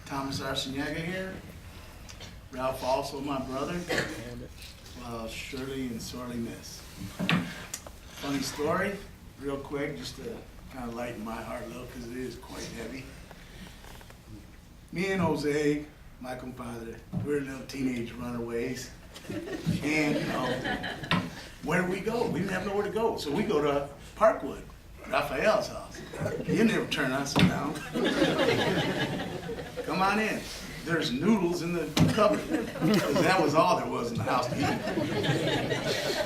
Thomas Arciniaga here. Ralph also my brother. Surely and sorely miss. Funny story, real quick, just to kind of lighten my heart a little because it is quite heavy. Me and Jose, my compadre, we're little teenage runaways. And, where do we go? We didn't have nowhere to go. So we go to Parkwood, Raphael's house. You never turn us down. Come on in. There's noodles in the cupboard. Because that was all there was in the house to eat.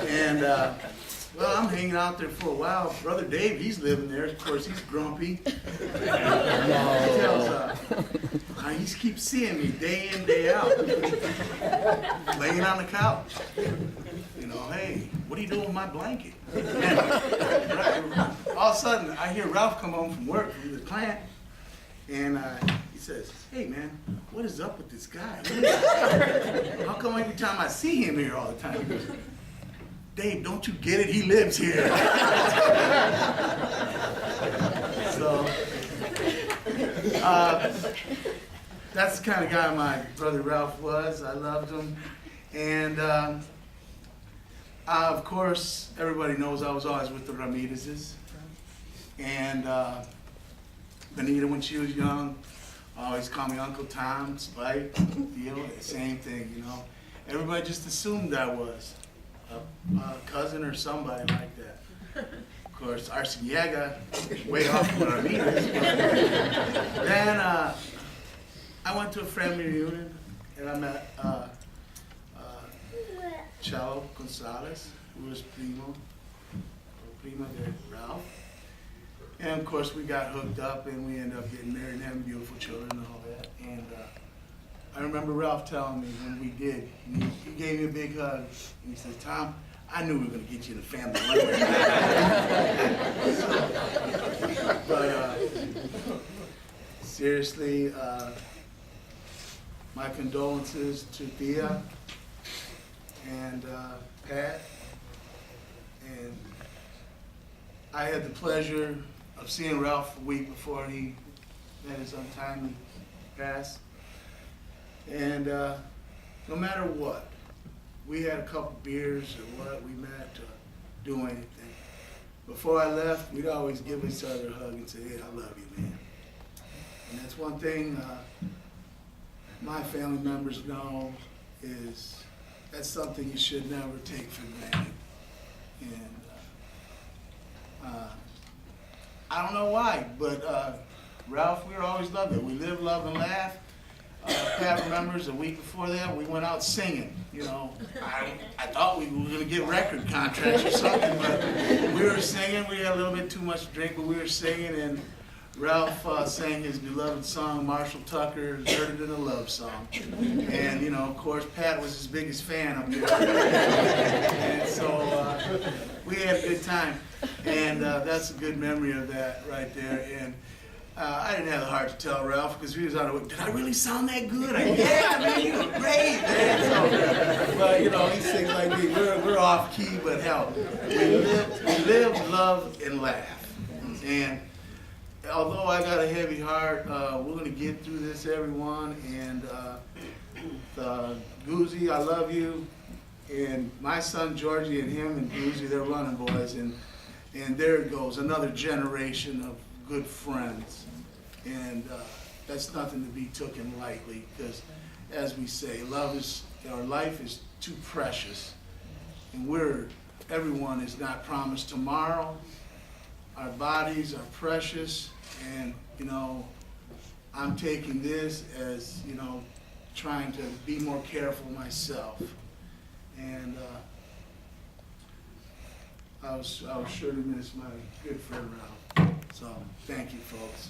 And, well, I'm hanging out there for a while. Brother Dave, he's living there. Of course, he's grumpy. He keeps seeing me day in, day out. Laying on the couch. You know, hey, what are you doing with my blanket? And, all of a sudden, I hear Ralph come home from work, from the plant, and he says, hey, man, what is up with this guy? How come every time I see him here all the time? He goes, Dave, don't you get it? He lives here. So, that's the kind of guy my brother Ralph was. I loved him. And, of course, everybody knows I was always with the Ramirez's. And Benita, when she was young, always called me Uncle Tom, Spike, same thing, you know. Everybody just assumed I was a cousin or somebody like that. Of course, Arciniaga, way off from Ramirez. Then I went to a family reunion, and I met Chalo Gonzalez, who was prima de Ralph. And of course, we got hooked up, and we ended up getting married and having beautiful children and all that. And I remember Ralph telling me when we did, he gave me a big hug, and he said, Tom, I knew we were going to get you in a family like that. But seriously, my condolences to Thea and Pat. And I had the pleasure of seeing Ralph a week before he had his untimely pass. And no matter what, we had a couple beers or what, we met to do anything. Before I left, we'd always give each other a hug and say, hey, I love you, man. And that's one thing my family members know is that's something you should never take for granted. And I don't know why, but Ralph, we were always loved it. We live, love, and laugh. Pat remembers a week before that, we went out singing. You know, I thought we were going to get record contracts or something, but we were singing. We had a little bit too much to drink, but we were singing, and Ralph sang his beloved song, Marshall Tucker, Deserted in a Love Song. And, you know, of course, Pat was his biggest fan up there. And so we had a good time. And that's a good memory of that right there. And I didn't have the heart to tell Ralph because he was on the way, did I really sound that good? Yeah, man, you were great, man. So, but, you know, he sings like me. We're off key, but hell, we live, love, and laugh. And although I got a heavy heart, we're going to get through this, everyone. And Goozy, I love you. And my son Georgie and him and Goozy, they're running boys. And there it goes, another generation of good friends. And that's nothing to be taken lightly because, as we say, life is too precious. And everyone is not promised tomorrow. Our bodies are precious, and, you know, I'm taking this as, you know, trying to be more careful myself. And I was sure to miss my good friend Ralph. So, thank you, folks.